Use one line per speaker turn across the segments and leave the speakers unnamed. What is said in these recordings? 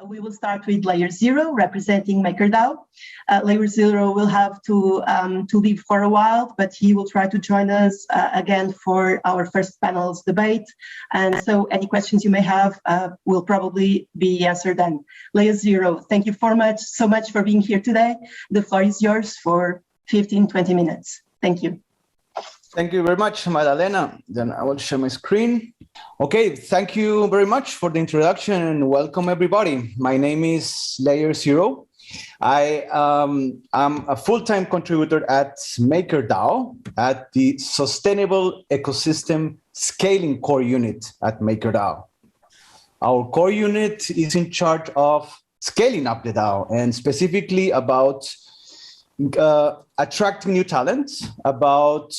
We will start with layer 0, representing MakerDAO. Layer 0 will have to leave for a while, but he will try to join us again for our first panel's debate. And so any questions you may have will probably be answered then. Layer 0, thank you so much for being here today. The floor is yours for 15, 20 minutes. Thank you.
Thank you very much, Madalena. Then I will share my screen. Okay, thank you very much for the introduction and welcome everybody. My name is Layer 0. I am a full-time contributor at MakerDAO at the Sustainable Ecosystem Scaling Core Unit at MakerDAO. Our core unit is in charge of scaling up the DAO and specifically about attracting new talents, about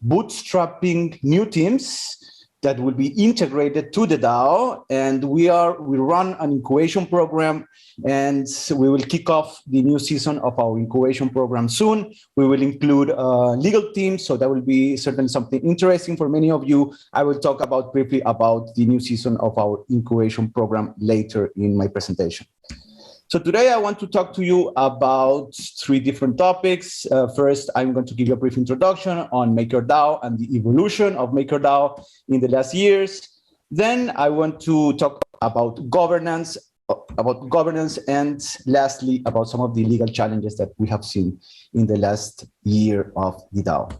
bootstrapping new teams that will be integrated to the DAO, and we run an incubation program, and we will kick off the new season of our incubation program soon. We will include legal teams, so that will be certainly something interesting for many of you. I will talk briefly about the new season of our incubation program later in my presentation. So today I want to talk to you about 3 different topics. First, I'm going to give you a brief introduction on MakerDAO and the evolution of MakerDAO in the last years. Then I want to talk about governance, and lastly, about some of the legal challenges that we have seen in the last year of the DAO.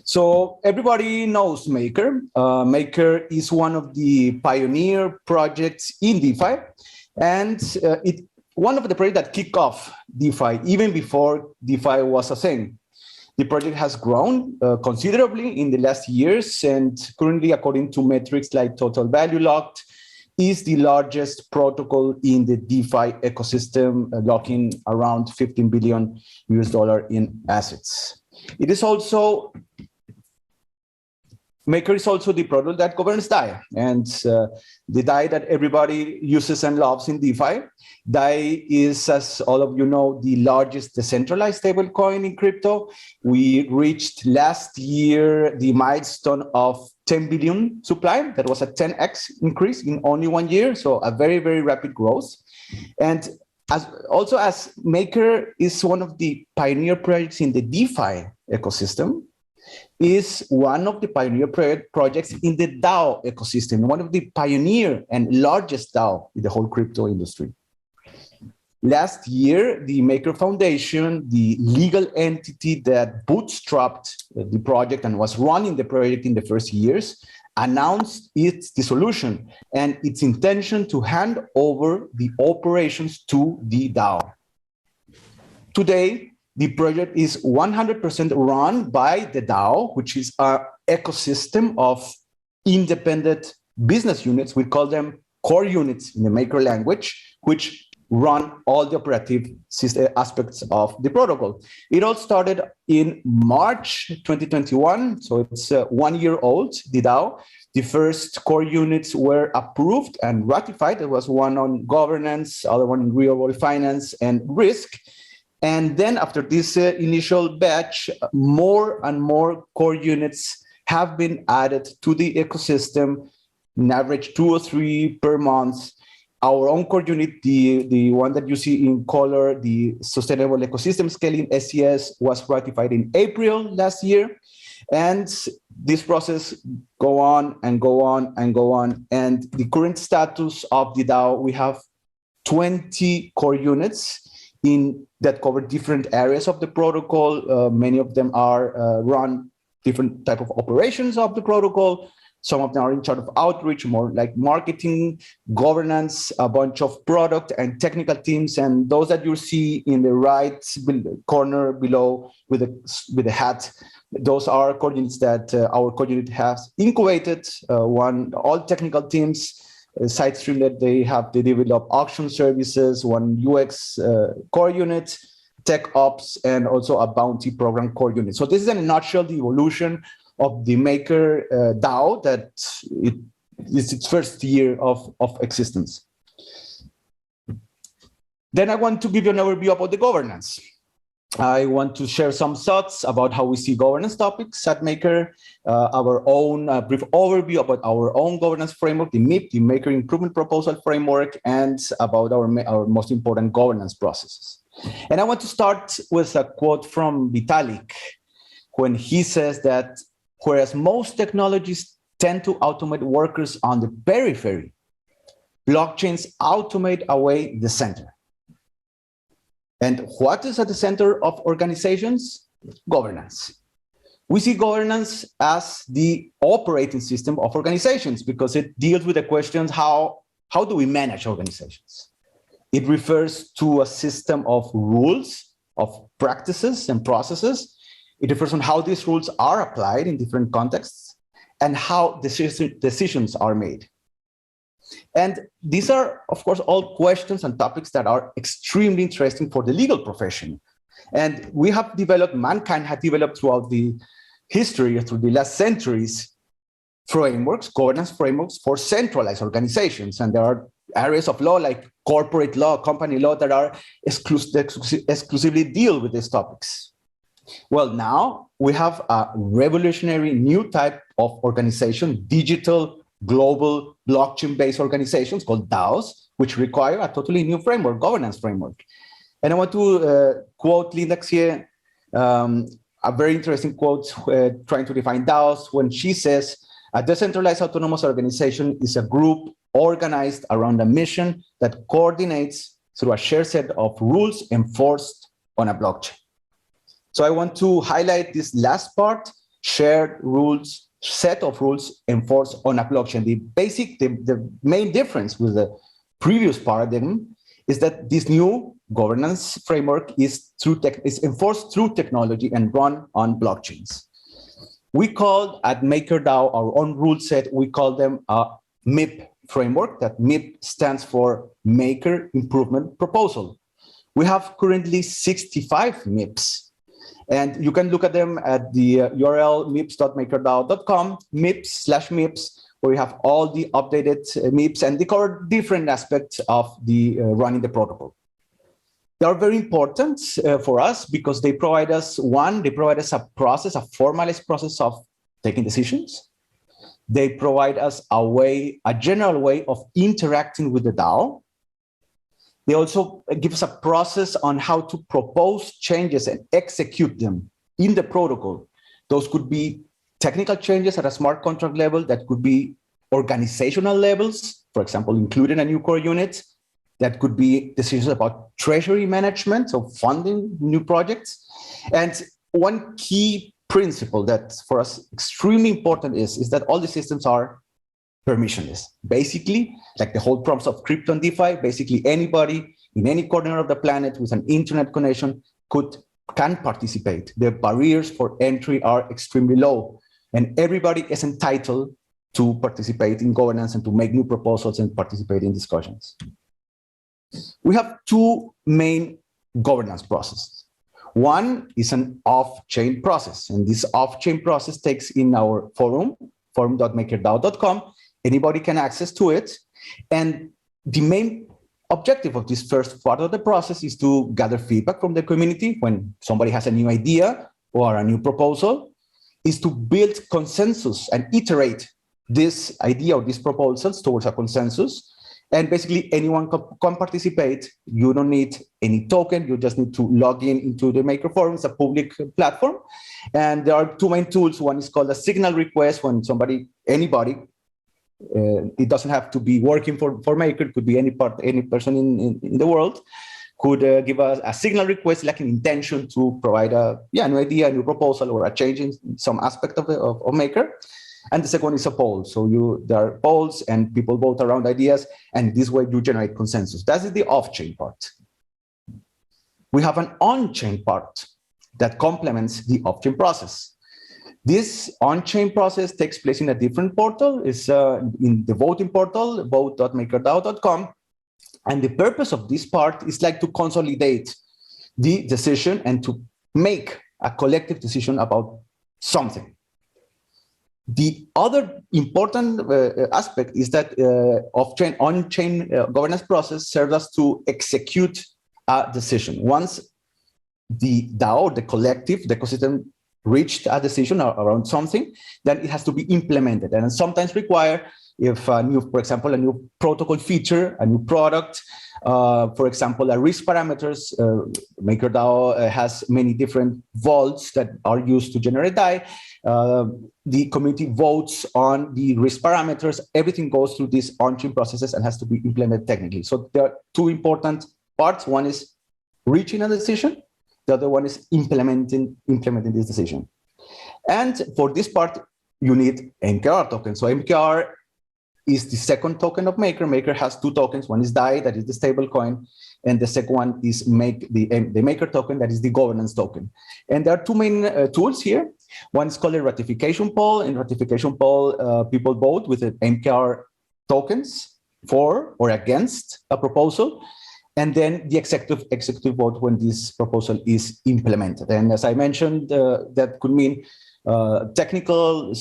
So everybody knows Maker. Maker is one of the pioneer projects in DeFi, and one of the projects that kicked off DeFi even before DeFi was a thing. The project has grown considerably in the last years, and currently, according to metrics like total value locked, is the largest protocol in the DeFi ecosystem, locking around $15 billion in assets. It is also Maker is also the product that governs DAI, and the DAI that everybody uses and loves in DeFi. DAI is, as all of you know, the largest decentralized stablecoin in crypto. We reached last year the milestone of 10 billion supply. That was a 10x increase in only 1 year, so a very, very rapid growth. And as Maker is one of the pioneer projects in the DeFi ecosystem, is one of the pioneer projects in the DAO ecosystem, one of the pioneer and largest DAO in the whole crypto industry. Last year, the Maker Foundation, the legal entity that bootstrapped the project and was running the project in the first years, announced its dissolution and its intention to hand over the operations to the DAO. Today, the project is 100% run by the DAO, which is our ecosystem of independent business units. We call them core units in the Maker language, which run all the operative aspects of the protocol. It all started in March 2021, so it's 1 year old, the DAO. The first core units were approved and ratified. There was one on governance, other one in real-world finance and risk. And then after this initial batch, more and more core units have been added to the ecosystem, an average 2 or 3 per month. Our own core unit, the one that you see in color, the Sustainable Ecosystem Scaling, SES, was ratified in April last year. And this process go on and go on and go on. And the current status of the DAO, we have 20 core units that cover different areas of the protocol. Many of them are run different type of operations of the protocol. Some of them are in charge of outreach, more like marketing, governance, a bunch of product and technical teams. And those that you see in the right corner below with the hat, those are core units that our core unit has incubated. All technical teams, side stream that they develop auction services, one UX core unit, tech ops, and also a bounty program core unit. So this is in a nutshell the evolution of the Maker DAO that it is its first year of existence. Then I want to give you an overview about the governance. I want to share some thoughts about how we see governance topics at Maker, our own brief overview about our own governance framework, the MIP, the Maker Improvement Proposal Framework, and about our most important governance processes. And I want to start with a quote from Vitalik, when he says that whereas most technologies tend to automate workers on the periphery, blockchains automate away the center. And what is at the center of organizations? Governance. We see governance as the operating system of organizations because it deals with the questions, how do we manage organizations? It refers to a system of rules, of practices and processes. It refers on how these rules are applied in different contexts and how decisions are made. And these are, of course, all questions and topics that are extremely interesting for the legal profession. And we have developed, mankind had developed throughout the history, through the last centuries, frameworks, governance frameworks for centralized organizations. And there are areas of law like corporate law, company law that are exclusively deal with these topics. Well, now we have a revolutionary new type of organization, digital, global blockchain-based organizations called DAOs, which require a totally new framework, governance framework. And I want to quote Linda Xie, a very interesting quote trying to define DAOs when she says, a decentralized autonomous organization is a group organized around a mission that coordinates through a shared set of rules enforced on a blockchain. So I want to highlight this last part, shared rules, set of rules enforced on a blockchain. The main difference with the previous paradigm is that this new governance framework is enforced through technology and run on blockchains. We call at MakerDAO our own rule set, we call them a MIP framework. That MIP stands for Maker Improvement Proposal. We have currently 65 MIPs. And you can look at them at the URL mips.makerdao.com, mips/mips, where we have all the updated MIPs, and they cover different aspects of the running the protocol. They are very important for us because they provide us, they provide us a process, a formalized process of taking decisions. They provide us a general way of interacting with the DAO. They also give us a process on how to propose changes and execute them in the protocol. Those could be technical changes at a smart contract level, that could be organizational levels, for example, including a new core unit, that could be decisions about treasury management, so funding new projects. And one key principle that for us extremely important is that all the systems are permissionless. Basically, like the whole promise of crypto and DeFi, basically anybody in any corner of the planet with an internet connection can participate. The barriers for entry are extremely low, and everybody is entitled to participate in governance and to make new proposals and participate in discussions. We have two main governance processes. One is an off-chain process, and this off-chain process takes in our forum, forum.makerdao.com. Anybody can access to it. And the main objective of this first part of the process is to gather feedback from the community when somebody has a new idea or a new proposal, is to build consensus and iterate this idea or these proposals towards a consensus. And basically anyone can participate. You don't need any token. You just need to log into the Maker Forum. It's a public platform. And there are two main tools. One is called a signal request, when anybody, it doesn't have to be working for Maker, it could be any person in the world, could give us a signal request, like an intention to provide a new idea, a new proposal, or a change in some aspect of Maker. And the second one is a poll. So there are polls and people vote around ideas, and this way you generate consensus. That is the off-chain part. We have an on-chain part that complements the off-chain process. This on-chain process takes place in a different portal. It's in the voting portal, vote.makerdao.com. And the purpose of this part is like to consolidate the decision and to make a collective decision about something. The other important aspect is that on-chain governance process serves us to execute a decision. Once the DAO, the collective, the ecosystem reached a decision around something, then it has to be implemented. And sometimes require, if a new, for example, a new protocol feature, a new product, for example, a risk parameters, MakerDAO has many different vaults that are used to generate DAI. The community votes on the risk parameters. Everything goes through these on-chain processes and has to be implemented technically. So there are two important parts. One is reaching a decision. The other one is implementing this decision. And for this part, you need MKR token. So MKR is the second token of Maker. Maker has two tokens. One is DAI, that is the stable coin, and the second one is the Maker token, that is the governance token. And there are two main tools here. One is called a ratification poll. In ratification poll, people vote with the MKR tokens for or against a proposal. And then the executive vote when this proposal is implemented. And as I mentioned, that could mean technical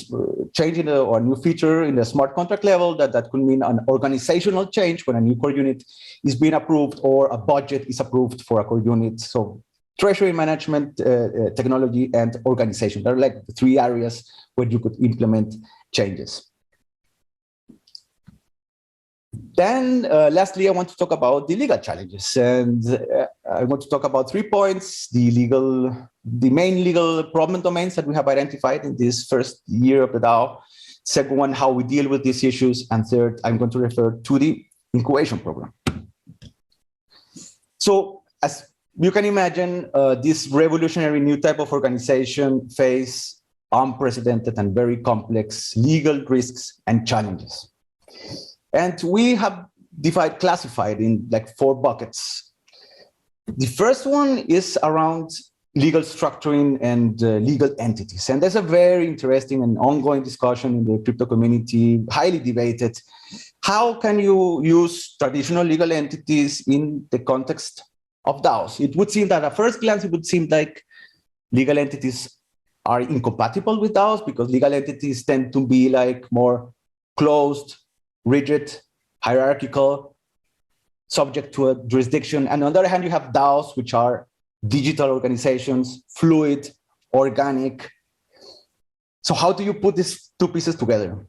change or a new feature in the smart contract level. That could mean an organizational change when a new core unit is being approved or a budget is approved for a core unit. So treasury management, technology, and organization. There are like the three areas where you could implement changes. Then lastly, I want to talk about the legal challenges. And I want to talk about 3 points, the main legal problem domains that we have identified in this first year of the DAO. Second one, how we deal with these issues. And third, I'm going to refer to the incubation program. So as you can imagine, this revolutionary new type of organization face unprecedented and very complex legal risks and challenges. And we have classified in like 4 buckets. The first one is around legal structuring and legal entities. And there's a very interesting and ongoing discussion in the crypto community, highly debated. How can you use traditional legal entities in the context of DAOs? It would seem that at first glance, it would seem like legal entities are incompatible with DAOs because legal entities tend to be like more closed, rigid, hierarchical, subject to a jurisdiction. And on the other hand, you have DAOs, which are digital organizations, fluid, organic. So how do you put these two pieces together?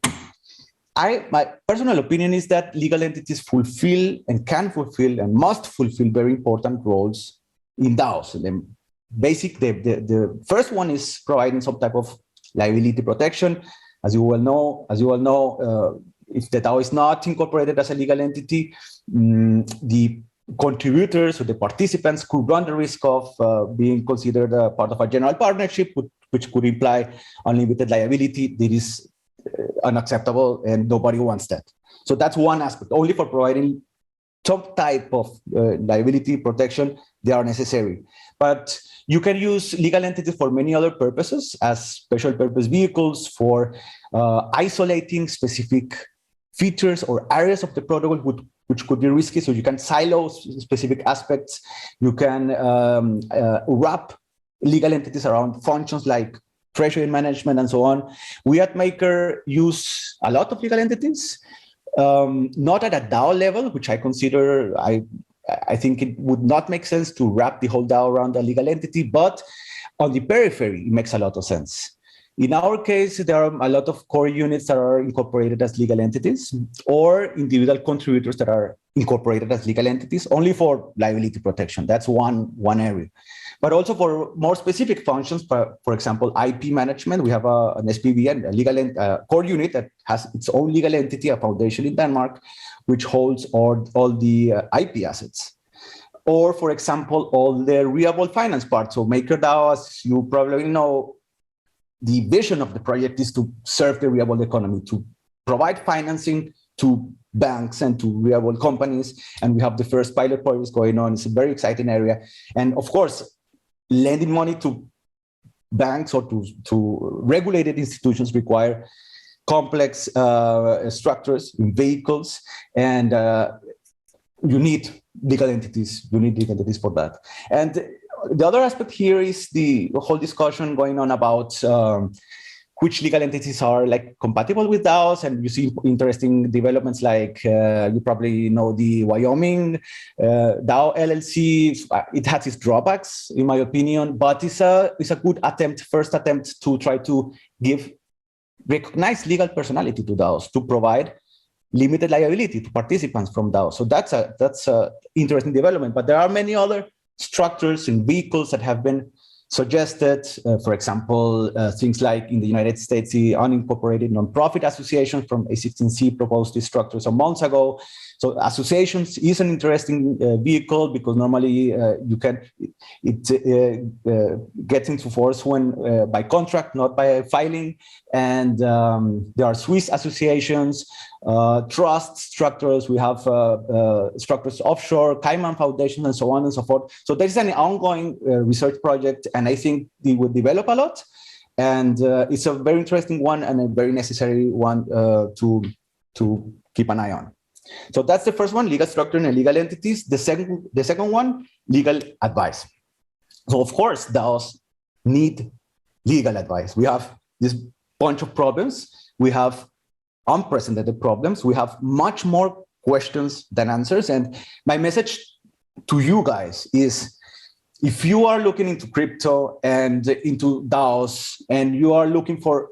My personal opinion is that legal entities fulfill and can fulfill and must fulfill very important roles in DAOs. The first one is providing some type of liability protection. As you all know, if the DAO is not incorporated as a legal entity, the contributors or the participants could run the risk of being considered a part of a general partnership, which could imply unlimited liability. That is unacceptable, and nobody wants that. So that's one aspect. Only for providing some type of liability protection, they are necessary. But you can use legal entities for many other purposes, as special purpose vehicles for isolating specific features or areas of the protocol which could be risky. So you can silo specific aspects. You can wrap legal entities around functions like treasury management and so on. We at Maker use a lot of legal entities, not at a DAO level, which I consider, I think it would not make sense to wrap the whole DAO around a legal entity, but on the periphery, it makes a lot of sense. In our case, there are a lot of core units that are incorporated as legal entities, or individual contributors that are incorporated as legal entities, only for liability protection. That's one area. But also for more specific functions, for example, IP management, we have an SPV, a legal core unit that has its own legal entity, a foundation in Denmark, which holds all the IP assets. Or, for example, all the real finance part. So MakerDAO, as you probably know, the vision of the project is to serve the real economy, to provide financing to banks and to real companies. And we have the first pilot projects going on. It's a very exciting area. And of course, lending money to banks or to regulated institutions require complex structures in vehicles, and you need legal entities. You need legal entities for that. And the other aspect here is the whole discussion going on about which legal entities are like compatible with DAOs, and you see interesting developments like you probably know the Wyoming DAO LLC. It has its drawbacks, in my opinion, but it's a good first attempt to try to give recognized legal personality to DAOs, to provide limited liability to participants from DAOs. So that's a interesting development. But there are many other structures and vehicles that have been suggested. For example, things like in the United States, the unincorporated nonprofit association from A16Z proposed this structure some months ago. So associations is an interesting vehicle because normally it gets into force when by contract, not by filing. And there are Swiss associations, trust structures. We have structures offshore, Cayman Foundation, and so on and so forth. So there is an ongoing research project, and I think it will develop a lot. And it's a very interesting one and a very necessary one to keep an eye on. So that's the first one, legal structure and legal entities. The second one, legal advice. So of course, DAOs need legal advice. We have this bunch of problems. We have unprecedented problems. We have much more questions than answers. And my message to you guys is, if you are looking into crypto and into DAOs, and you are looking for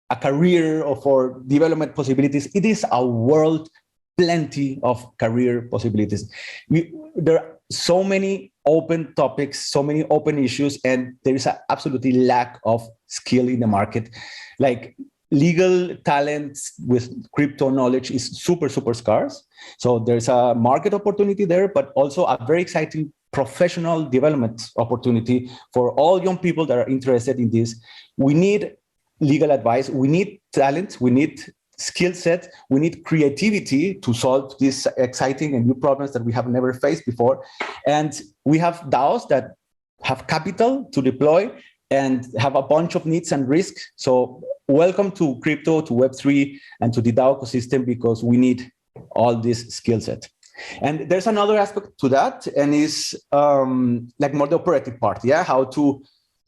a career or for development possibilities, it is a world plenty of career possibilities. There are so many open topics, so many open issues, and there is an absolutely lack of skill in the market. Like legal talent with crypto knowledge is super, super scarce. So there's a market opportunity there, but also a very exciting professional development opportunity for all young people that are interested in this. We need legal advice. We need talent. We need skill set, we need creativity to solve these exciting and new problems that we have never faced before. And we have DAOs that have capital to deploy and have a bunch of needs and risks. So welcome to crypto, to Web3, and to the DAO ecosystem, because we need all this skill set. And there's another aspect to that, and is like more the operative part, yeah? How to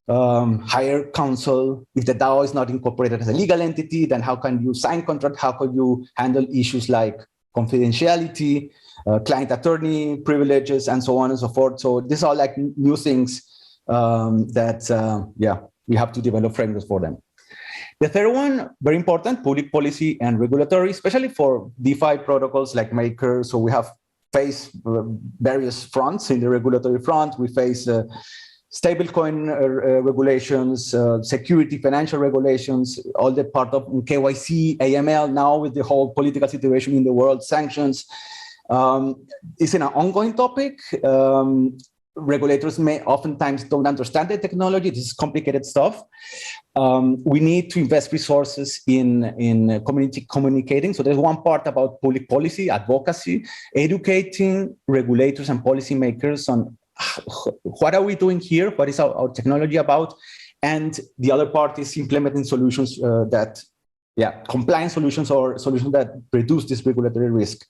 hire counsel. If the DAO is not incorporated as a legal entity, then how can you sign contract? How can you handle issues like confidentiality, client attorney privileges, and so on and so forth? So these are like new things that, yeah, we have to develop frameworks for them. The third one, very important, public policy and regulatory, especially for DeFi protocols like Maker. So we have faced various fronts in the regulatory front. We face stablecoin regulations, security, financial regulations, all the part of KYC, AML, now with the whole political situation in the world, sanctions. It's an ongoing topic. Regulators may oftentimes don't understand the technology. This is complicated stuff. We need to invest resources in community communicating. So there's one part about public policy, advocacy, educating regulators and policymakers on what are we doing here? What is our technology about? And the other part is implementing solutions compliance solutions or solutions that reduce this regulatory risk.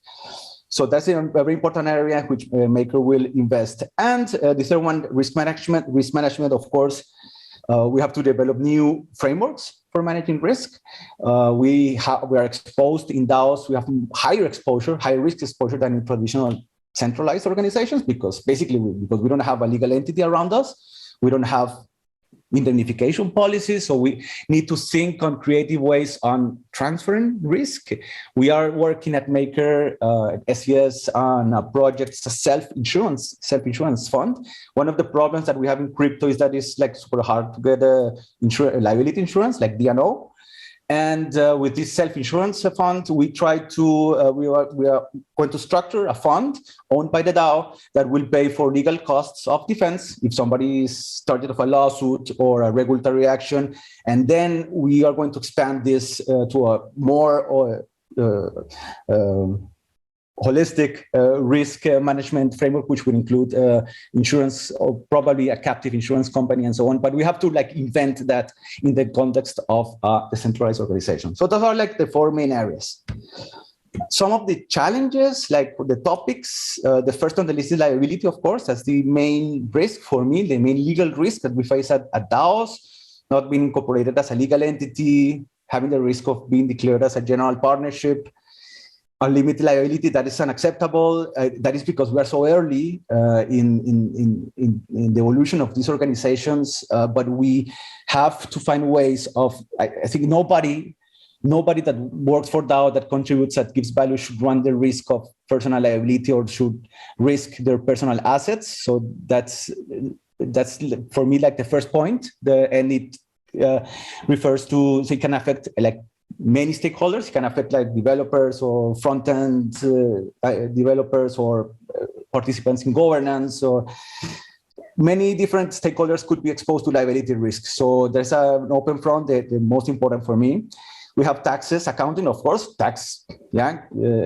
So that's a very important area which Maker will invest. And the third one, risk management. Risk management, of course, we have to develop new frameworks for managing risk. We are exposed in DAOs. We have higher risk exposure than in traditional centralized organizations, because basically we don't have a legal entity around us. We don't have indemnification policies. So we need to think on creative ways on transferring risk. We are working at Maker, SES, on a project, a self-insurance fund. One of the problems that we have in crypto is that it's like super hard to get a liability insurance like D&O. And with this self-insurance fund, we are going to structure a fund owned by the DAO that will pay for legal costs of defense if somebody is started of a lawsuit or a regulatory action. And then we are going to expand this to a more holistic risk management framework, which will include insurance, or probably a captive insurance company and so on. But we have to invent that in the context of a decentralized organization. So those are the four main areas. Some of the challenges, like the topics, the first on the list is liability, of course. That's the main risk for me, the main legal risk that we face at DAOs. not being incorporated as a legal entity, having the risk of being declared as a general partnership, unlimited liability, that is unacceptable. That is because we are so early in the evolution of these organizations, but we have to find ways of, I think nobody that works for DAO, that contributes, that gives value, should run the risk of personal liability or should risk their personal assets. So that's for me like the first point. And it refers to, so it can affect like many stakeholders. It can affect like developers or front-end developers or participants in governance, or many different stakeholders could be exposed to liability risks. So there's an open front, the most important for me. We have taxes, accounting, of course, tax. Yeah,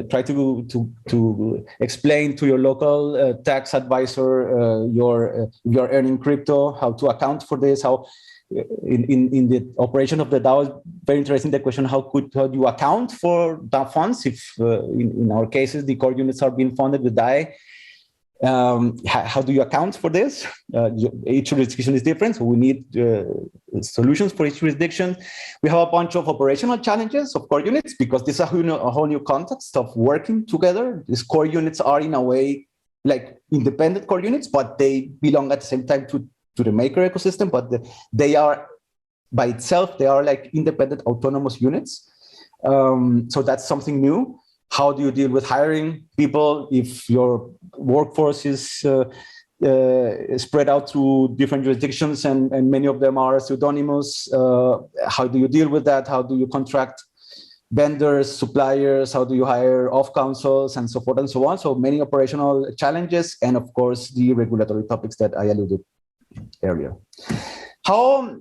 try to explain to your local tax advisor you're earning crypto, how to account for this, how in the operation of the DAO. Is very interesting, the question, how do you account for DAO funds if in our cases the core units are being funded with DAI? How do you account for this? Each jurisdiction is different, so we need solutions for each jurisdiction. We have a bunch of operational challenges of core units because this is a whole new context of working together. These core units are in a way like independent core units, but they belong at the same time to the Maker ecosystem, but they are by itself, they are like independent autonomous units. So that's something new. How do you deal with hiring people if your workforce is spread out through different jurisdictions and many of them are pseudonymous? How do you deal with that? How do you contract vendors, suppliers? How do you hire off councils and so forth and so on? So many operational challenges, and of course the regulatory topics that I alluded earlier. How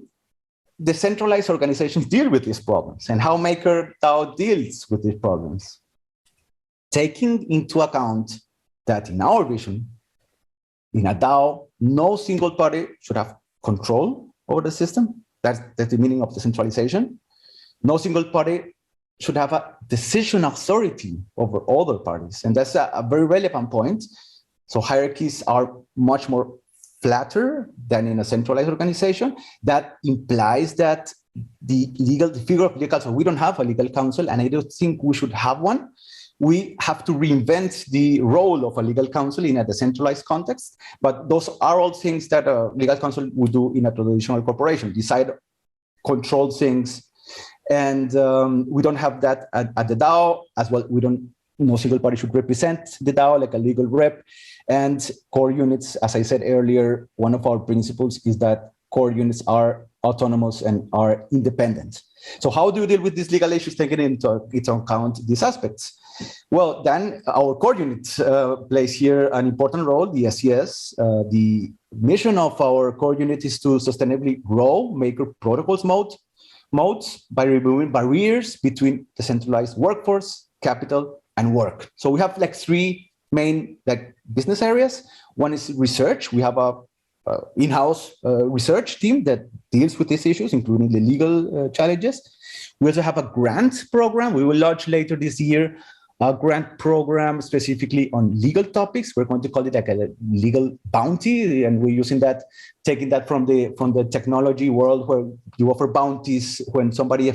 decentralized organizations deal with these problems and how MakerDAO deals with these problems, taking into account that in our vision, in a DAO, no single party should have control over the system. That's the meaning of decentralization. No single party should have a decision authority over other parties. And that's a very relevant point. So hierarchies are much more flatter than in a centralized organization. That implies that the figure of legal counsel, we don't have a legal counsel, and I don't think we should have one. We have to reinvent the role of a legal counsel in a decentralized context, but those are all things that a legal counsel would do in a traditional corporation, decide, control things, and we don't have that at the DAO as well. No single party should represent the DAO like a legal rep. And core units, as I said earlier, one of our principles is that core units are autonomous and are independent. So how do you deal with these legal issues, taking into account these aspects? Well, then our core unit plays here an important role, the SES. The mission of our core unit is to sustainably grow Maker protocols modes by removing barriers between decentralized workforce, capital, and work. So we have like three main business areas. One is research. We have a in-house research team that deals with these issues, including the legal challenges. We also have a grant program. We will launch later this year a grant program specifically on legal topics. We're going to call it like a legal bounty, and we're using that, taking that from the technology world, where you offer bounties when somebody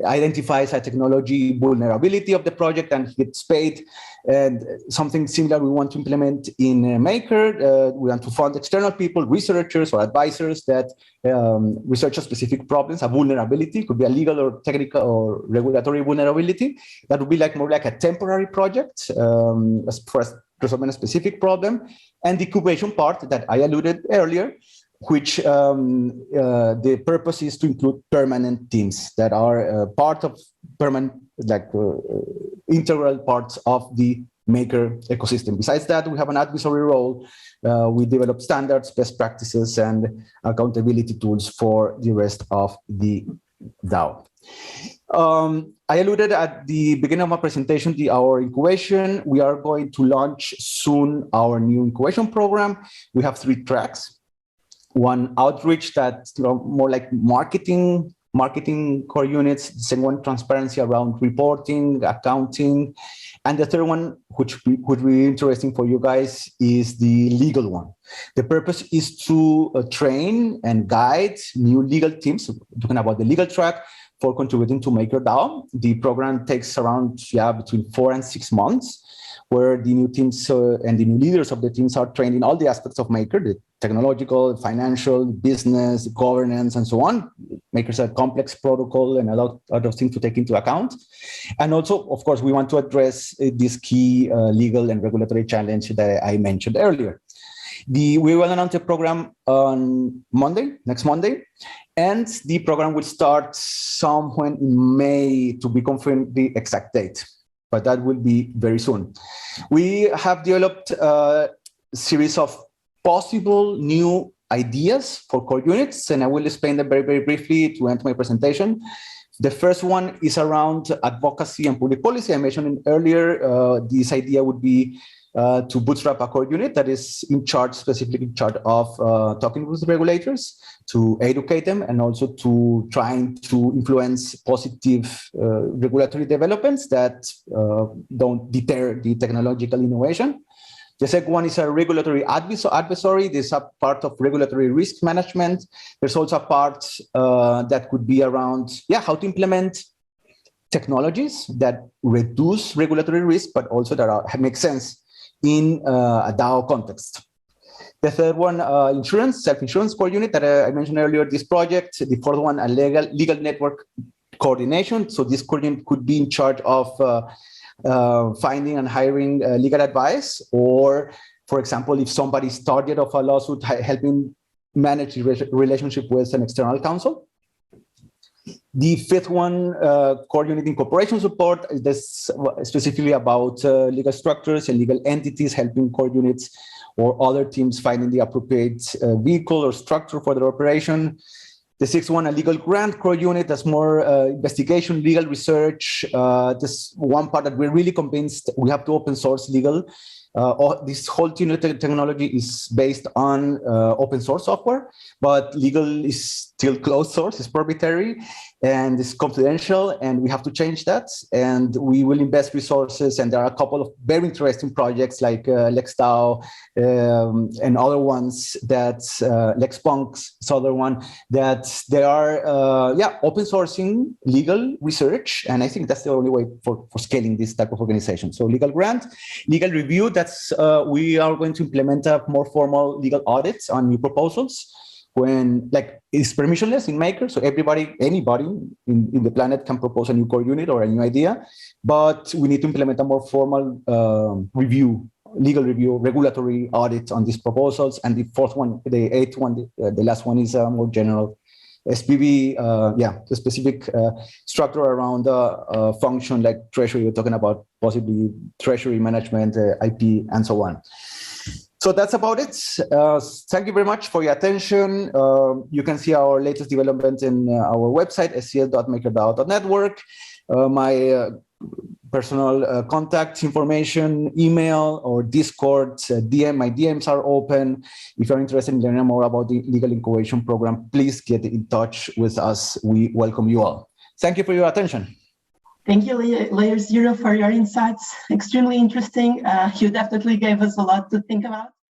identifies a technology vulnerability of the project and gets paid. And something similar we want to implement in Maker. We want to fund external people, researchers or advisors that research a specific problems, a vulnerability, could be a legal or technical or regulatory vulnerability. That would be more like a temporary project for resolving a specific problem. And the incubation part that I alluded earlier, which the purpose is to include permanent teams that are part of permanent, integral parts of the Maker ecosystem. Besides that, we have an advisory role. We develop standards, best practices, and accountability tools for the rest of the DAO. I alluded at the beginning of my presentation, our incubation. We are going to launch soon our new incubation program. We have 3 tracks. One, outreach, that's more like marketing core units. The second one, transparency around reporting, accounting, And the third one, which would be interesting for you guys, is the legal one. The purpose is to train and guide new legal teams, talking about the legal track, for contributing to MakerDAO. The program takes around between 4 and 6 months, where the new teams and the new leaders of the teams are trained in all the aspects of Maker, the technological, financial, business, governance, and so on. Maker's a complex protocol and a lot of things to take into account. And also, of course, we want to address this key legal and regulatory challenge that I mentioned earlier. We will announce the program on Monday, next Monday, and the program will start somewhere in May, to be confirmed the exact date, but that will be very soon. We have developed a series of possible new ideas for core units, and I will explain them very, very briefly to end my presentation. The first one is around advocacy and public policy. I mentioned earlier, this idea would be to bootstrap a core unit that is specifically in charge of talking with regulators, to educate them, and also to trying to influence positive regulatory developments that don't deter the technological innovation. The second one is a regulatory advisory. This is a part of regulatory risk management. There's also a part that could be around how to implement technologies that reduce regulatory risk, but also that make sense in a DAO context. The third one, self-insurance core unit that I mentioned earlier, this project. The fourth one, a legal network coordination. So this core unit could be in charge of finding and hiring legal advice, or, for example, if somebody's target of a lawsuit, helping manage the relationship with an external counsel. The fifth one, core unit incorporation support. This specifically about legal structures and legal entities, helping core units or other teams finding the appropriate vehicle or structure for their operation. The sixth one, a legal grant core unit. That's more investigation, legal research. This one part that we're really convinced we have to open source legal. This whole technology is based on open source software, but legal is still closed source, it's proprietary, and it's confidential, and we have to change that. And we will invest resources, and there are a couple of very interesting projects like LexDAO and other ones that, LexPunks, this other one, that they are open sourcing legal research, and I think that's the only way for scaling this type of organization. So legal grant, legal review, that's we are going to implement a more formal legal audits on new proposals, when it's permissionless in Maker, so anybody in the planet can propose a new core unit or a new idea, but we need to implement a more formal legal review, regulatory audit on these proposals. And the fourth one, the eighth one, the last one is a more general SPV, the specific structure around a function like treasury. We're talking about possibly treasury management, IP, and so on. So that's about it. Thank you very much for your attention. You can see our latest development in our website, scs.makerdao.network. My personal contact information, email or Discord, my DMs are open. If you're interested in learning more about the legal incubation program, please get in touch with us. We welcome you all. Thank you for your attention.
Thank you, Layer Zero, for your insights. Extremely interesting. You definitely gave us a lot to think about.